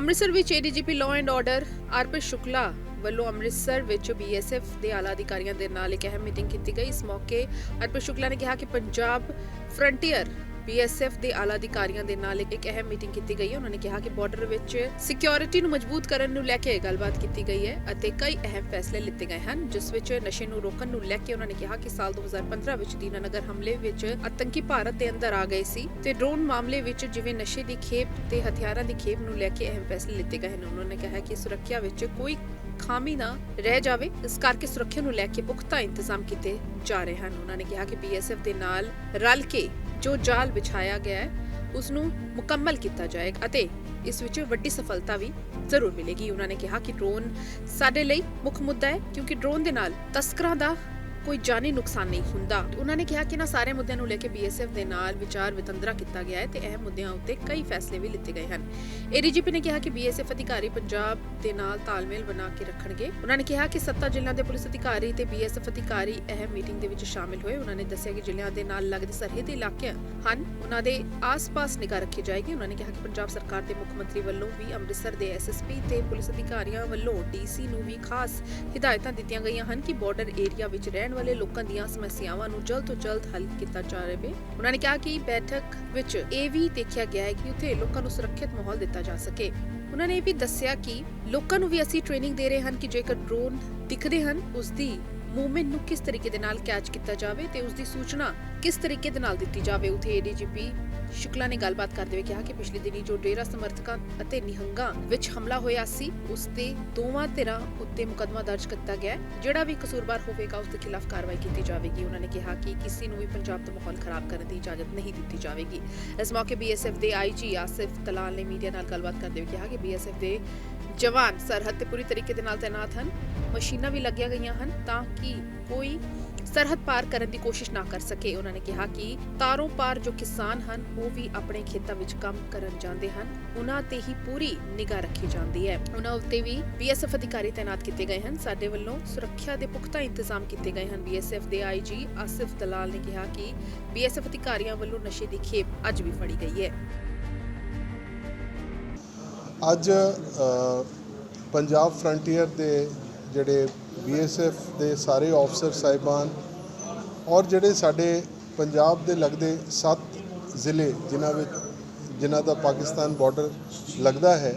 ਅੰਮ੍ਰਿਤਸਰ ਵਿੱਚ ADGP law and order RP Shukla ਵੱਲੋਂ ਅੰਮ੍ਰਿਤਸਰ ਵਿੱਚ ਬੀਐਸਐਫ ਦੇ ਆਲਾ ਅਧਿਕਾਰੀਆਂ ਦੇ ਨਾਲ ਇੱਕ ਅਹਿਮ ਮੀਟਿੰਗ ਕੀਤੀ ਗਈ। ਇਸ ਮੌਕੇ ਆਰਪੀ ਸ਼ੁਕਲਾ ਨੇ ਕਿਹਾ ਕਿ ਪੰਜਾਬ ਫਰੰਟੀਅਰ ਬੀਐਸਐਫ ਦੇ ਆਲਾ ਅਧਿਕਾਰੀਆਂ ਦੇ ਨਾਲ ਇੱਕ ਅਹਿਮ ਮੀਟਿੰਗ ਕੀਤੀ ਗਈ ਹੈ। ਉਹਨਾਂ ਨੇ ਕਿਹਾ ਕਿ ਬਾਰਡਰ ਵਿੱਚ ਸਿਕਿਉਰਿਟੀ ਨੂੰ ਮਜ਼ਬੂਤ ਕਰਨ ਨੂੰ ਲੈ ਕੇ ਗੱਲਬਾਤ ਕੀਤੀ ਗਈ ਹੈ ਅਤੇ ਕਈ ਅਹਿਮ ਫੈਸਲੇ ਲਿੱਤੇ ਗਏ ਹਨ, ਜਿਸ ਵਿੱਚ ਨਸ਼ੇ ਨੂੰ ਰੋਕਣ ਨੂੰ ਲੈ ਕੇ ਉਹਨਾਂ ਨੇ ਕਿਹਾ ਕਿ ਸਾਲ 2015 ਵਿੱਚ ਦੀਨਾਨਗਰ ਹਮਲੇ ਵਿੱਚ ਆਤੰਕੀ ਭਾਰਤ ਦੇ ਅੰਦਰ ਆ ਗਏ ਸੀ ਤੇ ਡਰੋਨ ਮਾਮਲੇ ਵਿੱਚ ਜਿਵੇਂ ਨਸ਼ੇ ਦੀ ਖੇਪ ਤੇ ਹਥਿਆਰਾਂ ਦੀ ਖੇਪ ਨੂੰ ਲੈ ਕੇ ਅਹਿਮ ਫੈਸਲੇ ਲਿੱਤੇ ਗਏ ਹਨ। ਉਹਨਾਂ ਨੇ ਕਿਹਾ ਕਿ ਸੁਰੱਖਿਆ ਵਿੱਚ ਕੋਈ ਖਾਮੀ ਨਾ ਰਹਿ ਜਾਵੇ, ਇਸ ਕਰਕੇ ਸੁਰੱਖਿਆ ਨੂੰ ਲੈ ਕੇ ਪੁਖਤਾ ਇੰਤਜ਼ਾਮ ਕੀਤੇ ਜਾ ਰਹੇ ਹਨ। ਉਹਨਾਂ ਨੇ ਕਿਹਾ ਕਿ ਬੀਐਸਐਫ ਦੇ ਨਾਲ ਰਲ ਕੇ ਜੋ ਜਾਲ ਵਿਛਾਇਆ ਗਿਆ ਹੈ ਉਸ ਨੂੰ ਮੁਕੰਮਲ ਕੀਤਾ ਜਾਏਗਾ ਅਤੇ ਇਸ ਵਿੱਚ ਵੱਡੀ ਸਫਲਤਾ ਵੀ ਜ਼ਰੂਰ ਮਿਲੇਗੀ। ਉਹਨਾਂ ਨੇ ਕਿਹਾ ਕਿ ਡਰੋਨ ਸਾਡੇ ਲਈ ਮੁੱਖ ਮੁੱਦਾ ਹੈ ਕਿਉਂਕਿ ਡਰੋਨ ਦੇ ਨਾਲ ਤਸਕਰਾਂ ਦਾ ਕੋਈ ਜਾਨੀ ਨੁਕਸਾਨ ਨਹੀਂ ਹੁੰਦਾ। ਉਹਨਾਂ ਨੇ ਕਿਹਾ ਕਿ ਇਹਨਾਂ ਸਾਰੇ ਮੁੱਦਿਆਂ ਨੂੰ ਲੈ ਕੇ ਬੀਐਸਐਫ ਦੇ ਨਾਲ ਵਿਚਾਰ ਵਟਾਂਦਰਾ ਕੀਤਾ ਗਿਆ ਹੈ ਤੇ ਅਹਿਮ ਮੁੱਦਿਆਂ ਉੱਤੇ ਕਈ ਫੈਸਲੇ ਵੀ ਲਿੱਤੇ ਗਏ ਹਨ। ਏਡੀਜੀਪੀ ਨੇ ਕਿਹਾ ਕਿ ਬੀਐਸਐਫ ਅਧਿਕਾਰੀ ਪੰਜਾਬ ਦੇ ਨਾਲ ਤਾਲਮੇਲ ਬਣਾ ਕੇ ਰੱਖਣਗੇ। ਉਹਨਾਂ ਨੇ ਕਿਹਾ ਕਿ 7 ਜ਼ਿਲ੍ਹਿਆਂ ਦੇ ਪੁਲਿਸ ਅਧਿਕਾਰੀ ਤੇ ਬੀਐਸਐਫ ਅਧਿਕਾਰੀ ਅਹਿਮ ਮੀਟਿੰਗ ਦੇ ਵਿੱਚ ਸ਼ਾਮਿਲ ਹੋਏ। ਉਹਨਾਂ ਨੇ ਦੱਸਿਆ ਕਿ ਜ਼ਿਲ੍ਹਿਆਂ ਦੇ ਨਾਲ ਲੱਗਦੇ ਸਰਹੱਦੀ ਇਲਾਕੇ ਹਨ, ਉਹਨਾਂ ਦੇ ਆਸ-ਪਾਸ ਨਿਗਾਹ ਰੱਖੀ ਜਾਏਗੀ। ਉਹਨਾਂ ਨੇ ਕਿਹਾ ਕਿ ਪੰਜਾਬ ਸਰਕਾਰ ਦੇ ਮੁੱਖ ਮੰਤਰੀ ਵੱਲੋਂ ਵੀ ਅੰਮ੍ਰਿਤਸਰ ਦੇ ਐਸਐਸਪੀ ਤੇ ਪੁਲਿਸ ਅਧਿਕਾਰੀਆਂ ਵੱਲੋਂ ਡੀਸੀ ਨੂੰ ਵੀ ਖਾਸ ਹਿਦਾਇਤਾਂ ਦਿੱਤੀਆਂ ਗਈਆਂ ਹਨ ਕਿ ਬਾਰਡਰ ਏਰੀਆ ਵਿੱਚ ਰਹਿਣ ਵਾਲੇ ਲੋਕਾਂ ਦੀਆਂ ਸਮੱਸਿਆਵਾਂ ਨੂੰ ਜਲਦ ਤੋਂ ਜਲਦ ਹੱਲ ਕੀਤਾ ਜਾਵੇ। ਉਹਨਾਂ ਨੇ ਕਿਹਾ ਕਿ ਬੈਠਕ ਵਿੱਚ ਇਹ ਵੀ ਦੇਖਿਆ ਗਿਆ ਹੈ ਕਿ ਉੱਥੇ ਲੋਕਾਂ ਨੂੰ ਸੁਰੱਖਿਅਤ ਮਾਹੌਲ ਦਿੱਤਾ ਜਾ ਸਕੇ। ਉਹਨਾਂ ਨੇ ਇਹ ਵੀ ਦੱਸਿਆ ਕਿ ਲੋਕਾਂ ਨੂੰ ਵੀ ਅਸੀਂ ਟ੍ਰੇਨਿੰਗ ਦੇ ਰਹੇ ਹਨ ਕਿ ਜੇਕਰ ਡਰੋਨ ਦਿਖਦੇ ਹਨ ਉਸ ਦੀ ਮੂਵਮੈਂਟ ਨੂੰ ਕਿਸ ਤਰੀਕੇ ਦੇ ਨਾਲ ਕੈਚ ਕੀਤਾ ਜਾਵੇ ਤੇ ਉਸ ਦੀ ਸੂਚਨਾ ਕਿਸ ਤਰੀਕੇ ਦੇ ਨਾਲ ਦਿੱਤੀ ਜਾਵੇ। ਉੱਥੇ ਏਡੀਜੀਪੀ ਸ਼ੁਕਲਾ ਨੇ ਗੱਲਬਾਤ ਕਰਦੇ ਹੋਏ ਕਿਹਾ ਕਿ ਪਿਛਲੇ ਦਿਨੀ ਜੋ ਡੇਰਾ ਸਮਰਥਕਾਂ ਅਤੇ ਨਿਹੰਗਾਂ ਵਿੱਚ ਹਮਲਾ ਹੋਇਆ ਸੀ ਉਸ ਤੇ ਦੋਵਾਂ ਧਿਰਾਂ ਉੱਤੇ ਮੁਕੱਦਮਾ ਦਰਜ ਕੀਤਾ ਗਿਆ, ਜਿਹੜਾ ਵੀ ਕਸੂਰਵਾਰ ਹੋਵੇਗਾ ਉਸ ਦੇ ਖਿਲਾਫ ਕਾਰਵਾਈ ਕੀਤੀ ਜਾਵੇਗੀ। ਉਹਨਾਂ ਨੇ ਕਿਹਾ ਕਿ ਕਿਸੇ ਨੂੰ ਵੀ ਪੰਜਾਬ ਦਾ ਮਾਹੌਲ ਖਰਾਬ ਕਰਨ ਦੀ ਇਜਾਜ਼ਤ ਨਹੀਂ ਦਿੱਤੀ ਜਾਵੇਗੀ। ਇਸ ਮੌਕੇ ਬੀਐਸਐਫ ਦੇ ਆਈਜੀ ਆਸਿਫ ਤਲਾਲ ਨੇ ਮੀਡੀਆ ਨਾਲ ਗੱਲਬਾਤ ਕਰਦੇ ਹੋਏ ਕਿਹਾ ਕਿ ਬੀਐਸਐਫ ਦੇ ਜਵਾਨ ਸਰਹੱਦ ਤੇ ਪੂਰੀ ਤਰੀਕੇ ਦੇ ਨਾਲ ਤੈਨਾਤ ਹਨ, ਮਸ਼ੀਨਾਂ ਵੀ ਲੱਗੀਆਂ ਗਈਆਂ ਹਨ ਤਾਂ ਕਿ ਕੋਈ ਸਰਹੱਦ ਪਾਰ ਕਰਨ ਦੀ ਕੋਸ਼ਿਸ਼ ਨਾ ਕਰ ਸਕੇ। ਉਹਨਾਂ ਨੇ ਕਿਹਾ ਕਿ ਤਾਰੋਂ ਪਾਰ ਜੋ ਕਿਸਾਨ ਹਨ ਉਹ ਵੀ ਆਪਣੇ ਖੇਤਾਂ ਵਿੱਚ ਕੰਮ ਕਰਨ ਜਾਂਦੇ ਹਨ, ਉਹਨਾਂ ਤੇ ਹੀ ਪੂਰੀ ਨਿਗਾਹ ਰੱਖੀ ਜਾਂਦੀ ਹੈ। ਉਹਨਾਂ ਉੱਤੇ ਵੀ ਬੀਐਸਐਫ ਅਧਿਕਾਰੀ ਤੈਨਾਤ ਕੀਤੇ ਗਏ ਹਨ। ਸਾਡੇ ਵੱਲੋਂ ਸੁਰੱਖਿਆ ਦੇ ਪੁਖਤਾ ਇੰਤਜ਼ਾਮ ਕੀਤੇ ਗਏ ਹਨ। ਬੀਐਸਐਫ ਦੇ ਆਈਜੀ ਆਸਿਫ ਤਲਾਲ ਨੇ ਕਿਹਾ ਕਿ ਬੀਐਸਐਫ ਅਧਿਕਾਰੀਆਂ ਵੱਲੋਂ ਨਸ਼ੇ ਦੀ ਖੇਪ ਅੱਜ ਵੀ ਫੜੀ ਗਈ ਹੈ। ਅੱਜ ਪੰਜਾਬ ਫਰੰਟੀਅਰ ਦੇ ਜਿਹੜੇ ਬੀਐਸਐਫ ਦੇ ਸਾਰੇ ਆਫਸਰ ਸਾਹਿਬਾਨ ਔਰ ਜਿਹੜੇ ਸਾਡੇ ਪੰਜਾਬ ਦੇ ਲੱਗਦੇ 7 ਜ਼ਿਲ੍ਹੇ ਜਿਨ੍ਹਾਂ ਦਾ ਪਾਕਿਸਤਾਨ ਬਾਰਡਰ ਲੱਗਦਾ ਹੈ,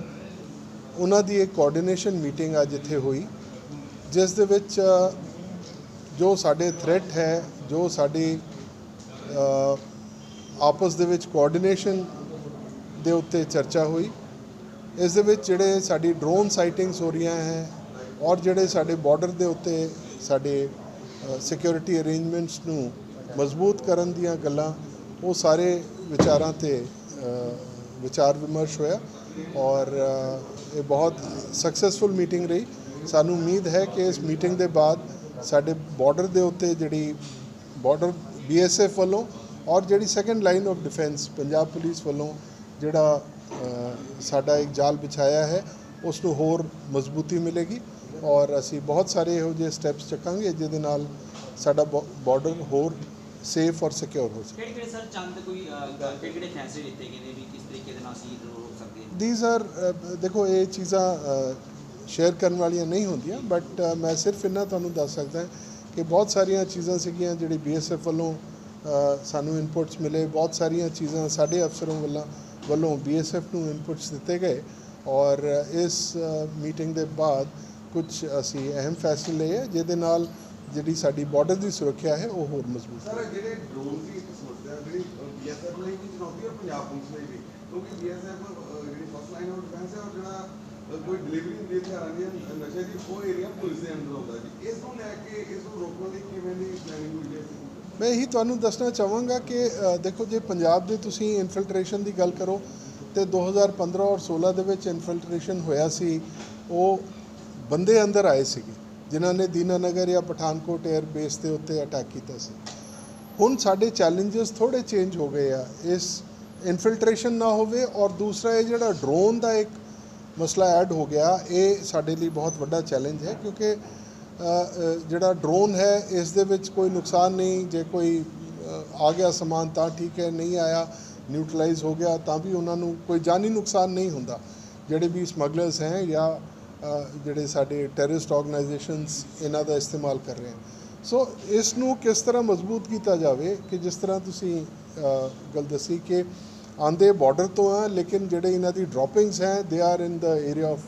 ਉਹਨਾਂ ਦੀ ਇੱਕ ਕੋਆਰਡੀਨੇਸ਼ਨ ਮੀਟਿੰਗ ਅੱਜ ਇੱਥੇ ਹੋਈ, ਜਿਸ ਦੇ ਵਿੱਚ ਜੋ ਸਾਡੇ ਥ੍ਰੈਟ ਹੈ, ਜੋ ਸਾਡੀ ਆਪਸ ਦੇ ਵਿੱਚ ਕੋਆਰਡੀਨੇਸ਼ਨ ਦੇ ਉੱਤੇ ਚਰਚਾ ਹੋਈ। ਇਸ ਦੇ ਵਿੱਚ ਜਿਹੜੇ ਸਾਡੀ ਡਰੋਨ ਸਾਈਟਿੰਗਸ ਹੋ ਰਹੀਆਂ ਹੈ ਔਰ ਜਿਹੜੇ ਸਾਡੇ ਬਾਰਡਰ ਦੇ ਉੱਤੇ ਸਾਡੇ ਸਿਕਿਉਰਿਟੀ ਅਰੇਂਜਮੈਂਟਸ ਨੂੰ ਮਜ਼ਬੂਤ ਕਰਨ ਦੀਆਂ ਗੱਲਾਂ, ਉਹ ਸਾਰੇ ਵਿਚਾਰਾਂ 'ਤੇ ਵਿਚਾਰ ਵਿਮਰਸ਼ ਹੋਇਆ ਔਰ ਇਹ ਬਹੁਤ ਸਕਸੈਸਫੁਲ ਮੀਟਿੰਗ ਰਹੀ। ਸਾਨੂੰ ਉਮੀਦ ਹੈ ਕਿ ਇਸ ਮੀਟਿੰਗ ਦੇ ਬਾਅਦ ਸਾਡੇ ਬਾਰਡਰ ਦੇ ਉੱਤੇ ਜਿਹੜੀ ਬਾਰਡਰ ਬੀਐਸਐਫ ਵੱਲੋਂ ਔਰ ਜਿਹੜੀ second line of defence Punjab police ਵੱਲੋਂ ਜਿਹੜਾ ਸਾਡਾ ਇੱਕ ਜਾਲ ਵਿਛਾਇਆ ਹੈ ਉਸ ਨੂੰ ਹੋਰ ਮਜ਼ਬੂਤੀ ਮਿਲੇਗੀ ਔਰ ਅਸੀਂ ਬਹੁਤ ਸਾਰੇ ਇਹੋ ਜਿਹੇ ਸਟੈਪਸ ਚੱਕਾਂਗੇ ਜਿਹਦੇ ਨਾਲ ਸਾਡਾ ਬਾਰਡਰ ਹੋਰ ਸੇਫ ਔਰ ਸਿਕਿਉਰ ਹੋ ਸਕੇ। ਕਿਹੜੇ ਸਰ ਚੰਦ ਕੋਈ ਕਿਹੜੇ ਫੈਸਲੇ ਲਿੱਤੇ ਗਏ ਨੇ ਵੀ ਕਿਸ ਤਰੀਕੇ ਦੇ ਨਾਲ ਅਸੀਂ ਰੋਕ ਸਕਦੇ ਹਾਂ? ਦੀਜ਼ ਆਰ ਦੇਖੋ ਇਹ ਚੀਜ਼ਾਂ ਸ਼ੇਅਰ ਕਰਨ ਵਾਲੀਆਂ ਨਹੀਂ ਹੁੰਦੀਆਂ, ਬਟ ਮੈਂ ਸਿਰਫ ਇੰਨਾ ਤੁਹਾਨੂੰ ਦੱਸ ਸਕਦਾ ਕਿ ਬਹੁਤ ਸਾਰੀਆਂ ਚੀਜ਼ਾਂ ਸੀਗੀਆਂ ਜਿਹੜੀ ਬੀਐਸਐਫ ਵੱਲੋਂ ਸਾਨੂੰ ਇਨਪੁਟਸ ਮਿਲੇ, ਬਹੁਤ ਸਾਰੀਆਂ ਚੀਜ਼ਾਂ ਸਾਡੇ ਅਫਸਰਾਂ ਵੱਲੋਂ ਬੀਐਸਐਫ ਨੂੰ ਇਨਪੁਟਸ ਦਿੱਤੇ ਗਏ ਔਰ ਇਸ ਮੀਟਿੰਗ ਦੇ ਬਾਅਦ ਕੁਝ ਅਸੀਂ ਅਹਿਮ ਫੈਸਲੇ ਲਏ ਜਿਹਦੇ ਨਾਲ ਜਿਹੜੀ ਸਾਡੀ ਬਾਰਡਰ ਦੀ ਸੁਰੱਖਿਆ ਹੈ ਉਹ ਹੋਰ ਮਜ਼ਬੂਤ ਸਰ, ਜਿਹੜੇ ਡਰੋਨ ਦੀ ਇੱਕ ਸਮੱਸਿਆ ਜਿਹੜੀ ਬੀਐਸਐਫ ਲਈ ਵੀ ਚੁਣੌਤੀ ਔਰ ਪੰਜਾਬ ਪੁਲਿਸ ਲਈ ਵੀ, ਕਿਉਂਕਿ ਬੀਐਸਐਫ ਜਿਹੜੀ ਫਸਟ ਲਾਈਨ ਆਫ ਡਿਫੈਂਸ ਹੈ ਔਰ ਜਿਹੜਾ ਕੋਈ ਡਿਲੀਵਰੀ ਹੁੰਦੀ ਹੈ ਹਥਿਆਰਾਂ ਦੀ ਨਸ਼ੇ ਦੀ, ਉਹ ਏਰੀਆ ਪੁਲਿਸ ਦੇ ਅੰਦਰ ਆਉਂਦਾ ਜੀ। ਇਸ ਨੂੰ ਲੈ ਕੇ ਇਸ ਨੂੰ ਰੋਕਣ ਲਈ ਕਿਵੇਂ ਦੀ ਪਲੈਨਿੰਗ ਹੋਈ ਹੈ? ਮੈਂ ਇਹੀ ਤੁਹਾਨੂੰ ਦੱਸਣਾ ਚਾਹਾਂਗਾ ਕਿ ਦੇਖੋ ਜੇ ਪੰਜਾਬ ਦੇ ਤੁਸੀਂ ਇਨਫਿਲਟਰੇਸ਼ਨ ਦੀ ਗੱਲ ਕਰੋ ਤੇ 2015 ਔਰ 16 ਦੇ ਵਿੱਚ ਇਨਫਿਲਟਰੇਸ਼ਨ ਹੋਇਆ ਸੀ, ਉਹ ਬੰਦੇ ਅੰਦਰ ਆਏ ਸੀਗੇ ਜਿਨ੍ਹਾਂ ਨੇ ਦੀਨਾਨਗਰ ਜਾਂ ਪਠਾਨਕੋਟ 에ਅਰ ਬੇਸ ਦੇ ਉੱਤੇ ਅਟੈਕ ਕੀਤਾ ਸੀ। ਹੁਣ ਸਾਡੇ ਚੈਲੰਜਸ ਥੋੜ੍ਹੇ ਚੇਂਜ ਹੋ ਗਏ ਆ, ਇਸ ਇਨਫਿਲਟਰੇਸ਼ਨ ਨਾ ਹੋਵੇ ਔਰ ਦੂਸਰਾ ਇਹ ਜਿਹੜਾ ਡਰੋਨ ਦਾ ਇੱਕ ਮਸਲਾ ਐਡ ਹੋ ਗਿਆ, ਇਹ ਸਾਡੇ ਲਈ ਬਹੁਤ ਵੱਡਾ ਚੈਲੰਜ ਹੈ ਕਿਉਂਕਿ ਜਿਹੜਾ ਡਰੋਨ ਹੈ ਇਸ ਦੇ ਵਿੱਚ ਕੋਈ ਨੁਕਸਾਨ ਨਹੀਂ, ਜੇ ਕੋਈ ਆ ਗਿਆ ਸਮਾਨ ਤਾਂ ਠੀਕ ਹੈ, ਨਹੀਂ ਆਇਆ ਨਿਊਟਰਲਾਈਜ਼ ਹੋ ਗਿਆ ਤਾਂ ਵੀ ਉਹਨਾਂ ਨੂੰ ਕੋਈ ਜਾਨੀ ਨੁਕਸਾਨ ਨਹੀਂ ਹੁੰਦਾ। ਜਿਹੜੇ ਵੀ ਸਮਗਲਰਸ ਹੈ ਜਾਂ ਜਿਹੜੇ ਸਾਡੇ ਟੈਰਰਿਸਟ ਆਰਗੇਨਾਈਜੇਸ਼ਨਸ ਇਹਨਾਂ ਦਾ ਇਸਤੇਮਾਲ ਕਰ ਰਹੇ ਹਨ। ਸੋ ਇਸ ਨੂੰ ਕਿਸ ਤਰ੍ਹਾਂ ਮਜ਼ਬੂਤ ਕੀਤਾ ਜਾਵੇ ਕਿ ਜਿਸ ਤਰ੍ਹਾਂ ਤੁਸੀਂ ਗੱਲ ਦੱਸੀ ਕਿ ਆਂਦੇ ਬਾਰਡਰ ਤੋਂ ਆ, ਲੇਕਿਨ ਜਿਹੜੇ ਇਹਨਾਂ ਦੀ ਡ੍ਰੌਪਿੰਗਸ ਹੈ they are in the area of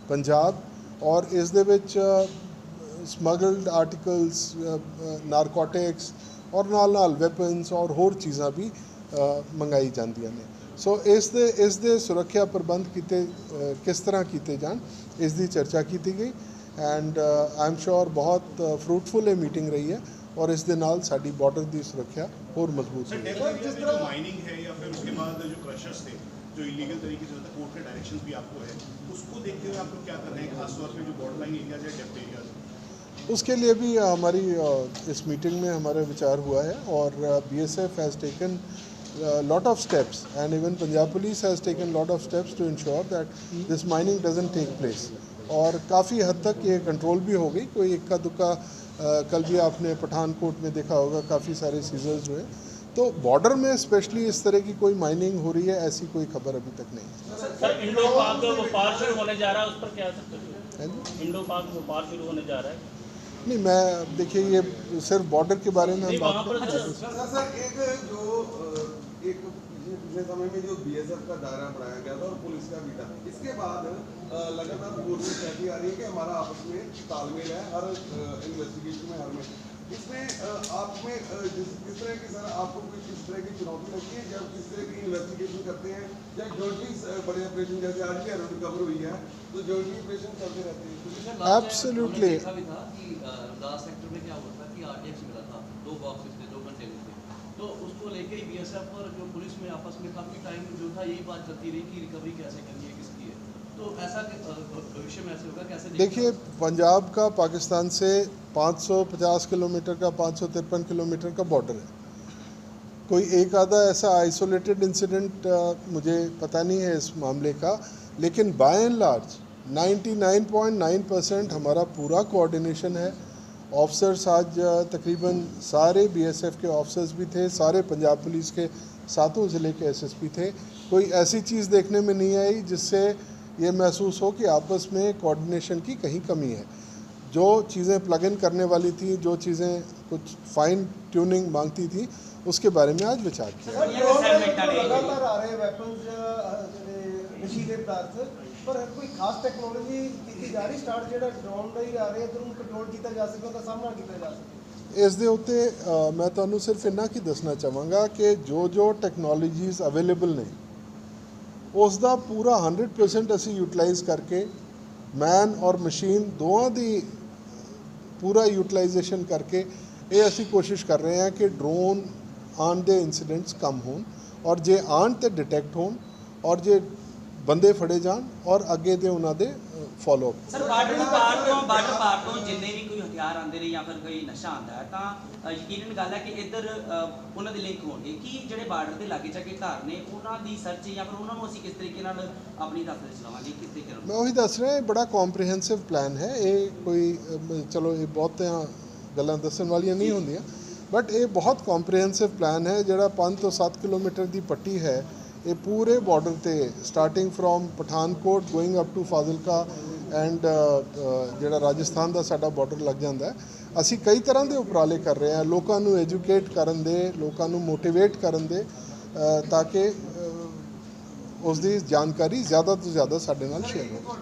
Punjab, ਔਰ ਇਸ ਦੇ ਵਿੱਚ ਸਮਗਲਡ ਆਰਟੀਕਲਸ, ਨਾਰਕੋਟਿਕਸ ਔਰ ਨਾਲ ਵੈਪਨਸ ਔਰ ਹੋਰ ਚੀਜ਼ਾਂ ਵੀ ਮੰਗਾਈ ਜਾਂਦੀਆਂ ਨੇ। ਸੋ ਇਸ ਦੇ ਸੁਰੱਖਿਆ ਪ੍ਰਬੰਧ ਕੀਤੇ ਕਿਸ ਤਰ੍ਹਾਂ ਕੀਤੇ ਜਾਣ, ਇਸ ਦੀ ਚਰਚਾ ਕੀਤੀ ਗਈ ਐਂਡ ਆਈ ਐਮ ਸ਼ੋਰ ਬਹੁਤ ਫਰੂਟਫੁਲ ਇਹ ਮੀਟਿੰਗ ਰਹੀ ਹੈ और इस दे नाल साडी बॉर्डर की सुरक्षा और मजबूत सर, जिस तरह माइनिंग है या फिर उसके बाद जो क्रशर्स थे जो इलीगल तरीके से होता है, कोर्ट के डायरेक्शंस भी आपको है, उसको देखते हुए आप लोग क्या कर रहे हैं, खासतौर पे जो बॉर्डर लाइन एरियाज है, डेप्थ एरियाज? उसके लिए भी हमारी इस मीटिंग में हमारा विचार हुआ है और BSF has taken lot of steps and even Punjab police has taken lot of steps to ensure that this mining doesn't take place और काफ़ी हद तक ये कंट्रोल भी हो गई। कोई इक्का दुक्का कल भी आपने पठानकोट में देखा होगा काफ़ी सारे सीजर्स हुए, तो बॉर्डर में स्पेशली इस तरह की कोई माइनिंग हो रही है ऐसी कोई खबर अभी तक नहीं है। सर, इंडो पाक व्यापार शुरू होने जा रहा है, उस पर क्या सकते हैं? इंडो पाक व्यापार शुरू होने जा रहा है? नहीं, मैं देखिए ये सिर्फ बॉर्डर के बारे में हम बात कर रहे हैं। सर एक पिछले समय में जो BSF का दायरा बढ़ाया गया था और पुलिस का भी था, इसके बाद लगातार कोर्ट में कहती आ रही है कि हमारा आपस में तालमेल है हर इन्वेस्टिगेशन में, हर में इसमें आप में किस तरह की सर आपको कोई किस तरह की चुनौती लगती है जब किस तरह की इन्वेस्टिगेशन करते हैं या जॉइंटली बड़े ऑपरेशन जैसे आज भी एरो रिकवर हुई है तो जॉइंटली ऑपरेशन चलते रहते हैं? एब्सोल्युटली। देखा भी था कि रमदास सेक्टर में क्या हुआ था कि RTX मिला था 2 बॉक्सेस थे, 2 कंटेनर थे, तो उसको लेके ही BSF और जो पुलिस में आपस में काफ़ी टाइम जो था यही बात चलती रही कि रिकवरी कैसे करनी है, किसकी है, तो ऐसा भविष्य में ऐसे होगा कैसे? देखिए, पंजाब का पाकिस्तान से 550 किलोमीटर का 553 किलोमीटर का बॉर्डर है। कोई एक आधा ऐसा आइसोलेटेड इंसिडेंट मुझे पता नहीं है इस मामले का, लेकिन बाय एंड लार्ज 99.9% हमारा पूरा कोऑर्डिनेशन है। ऑफिसर्स आज तकरीबन सारे BSF के ऑफिसर्स भी थे, सारे पंजाब पुलिस के 7 ज़िले के SSP थे। कोई ऐसी चीज़ देखने में नहीं आई जिससे ये महसूस हो कि आपस में कोऑर्डिनेशन की कहीं कमी है। जो चीज़ें प्लग इन करने वाली थी, जो चीज़ें कुछ फाइन ट्यूनिंग मांगती थी, उसके बारे में आज विचार किया। लगातार आ रहे वेपन्स नशीले पदार्थ पर कोई खास टेक्नोलॉजी की जा रही स्टार्ट ਜਿਹੜਾ ਡਰੋਨ ਦਾ ਹੀ ਆ ਰਹੇ ਇਧਰ ਨੂੰ ਕੰਟਰੋਲ ਕੀਤਾ ਜਾ ਸਕੇ, ਉਹਦਾ ਸਾਹਮਣਾ ਕੀਤਾ ਜਾ ਸਕੇ। ਇਸ ਦੇ ਉੱਤੇ ਮੈਂ ਤੁਹਾਨੂੰ ਸਿਰਫ ਇੰਨਾ ਕੀ ਦੱਸਣਾ ਚਾਹਾਂਗਾ ਕਿ ਜੋ ਟੈਕਨੋਲੋਜੀਜ਼ ਅਵੇਲੇਬਲ ਨੇ ਉਸ ਦਾ ਪੂਰਾ 100% ਅਸੀਂ ਯੂਟਿਲਾਈਜ਼ ਕਰਕੇ ਮੈਨ ਔਰ ਮਸ਼ੀਨ ਦੋਵਾਂ ਦੀ ਪੂਰਾ ਯੂਟਿਲਾਈਜੇਸ਼ਨ ਕਰਕੇ ਇਹ ਅਸੀਂ ਕੋਸ਼ਿਸ਼ ਕਰ ਰਹੇ ਹਾਂ ਕਿ ਡਰੋਨ ਆਉਣ ਦੇ ਇੰਸੀਡੈਂਟਸ ਕਮ ਹੋਣ ਔਰ ਜੇ ਆਉਣ ਤੇ ਡਿਟੈਕਟ ਹੋਣ ਔਰ ਜੇ ਬੰਦੇ ਫੜੇ ਜਾਣ ਔਰ ਅੱਗੇ ਦੇ ਉਹਨਾਂ ਦੇ ਫੋਲੋ ਅਪ। ਸਰ, ਬਾਰਡਰ ਪਾਰ ਤੋਂ ਜਿੰਨੇ ਵੀ ਕੋਈ ਹਥਿਆਰ ਆਉਂਦੇ ਨੇ ਜਾਂ ਫਿਰ ਕੋਈ ਨਸ਼ਾ ਆਉਂਦਾ ਹੈ ਤਾਂ ਯਕੀਨਨ ਗੱਲ ਹੈ ਕਿ ਇੱਧਰ ਉਹਨਾਂ ਦੇ ਲਿੰਕ ਹੋਣਗੇ ਕਿ ਜਿਹੜੇ ਬਾਰਡਰ ਦੇ ਲਾਗੇ ਚਾਗੇ ਘਰ ਨੇ ਉਹਨਾਂ ਦੀ ਸਰਚ ਜਾਂ ਫਿਰ ਉਹਨਾਂ ਨੂੰ ਅਸੀਂ ਕਿਸ ਤਰੀਕੇ ਨਾਲ ਆਪਣੀ ਤਫਤੀਸ਼ ਚਲਾਵਾਂਗੇ, ਕਿਸ ਤਰੀਕੇ ਨਾਲ? ਮੈਂ ਉਹੀ ਦੱਸ ਰਿਹਾ, ਇਹ ਬੜਾ ਕੰਪਰੀਹੈਂਸਿਵ ਪਲਾਨ ਹੈ। ਇਹ ਕੋਈ ਚਲੋ ਇਹ ਬਹੁਤੀਆਂ ਗੱਲਾਂ ਦੱਸਣ ਵਾਲੀਆਂ ਨਹੀਂ ਹੁੰਦੀਆਂ, ਬਟ ਇਹ ਬਹੁਤ ਕੰਪਰੀਹੈਂਸਿਵ ਪਲਾਨ ਹੈ ਜਿਹੜਾ 5 ਤੋਂ 7 ਕਿਲੋਮੀਟਰ ਦੀ ਪੱਟੀ ਹੈ। ਇਹ ਪੂਰੇ ਬਾਰਡਰ ਤੇ starting from Pathankot going up to Fazilka and ਜਿਹੜਾ ਰਾਜਸਥਾਨ ਦਾ ਸਾਡਾ ਬਾਰਡਰ ਲੱਗ ਜਾਂਦਾ ਹੈ। ਅਸੀਂ ਕਈ ਤਰ੍ਹਾਂ ਦੇ ਉਪਰਾਲੇ ਕਰ ਰਹੇ ਹਾਂ ਲੋਕਾਂ ਨੂੰ ਐਜੂਕੇਟ ਕਰਨ ਦੇ, ਲੋਕਾਂ ਨੂੰ ਮੋਟੀਵੇਟ ਕਰਨ ਦੇ ਤਾਂ ਕਿ ਉਸ ਦੀ ਜਾਣਕਾਰੀ ਜ਼ਿਆਦਾ ਤੋਂ ਜ਼ਿਆਦਾ ਸਾਡੇ ਨਾਲ ਸ਼ੇਅਰ ਹੋ।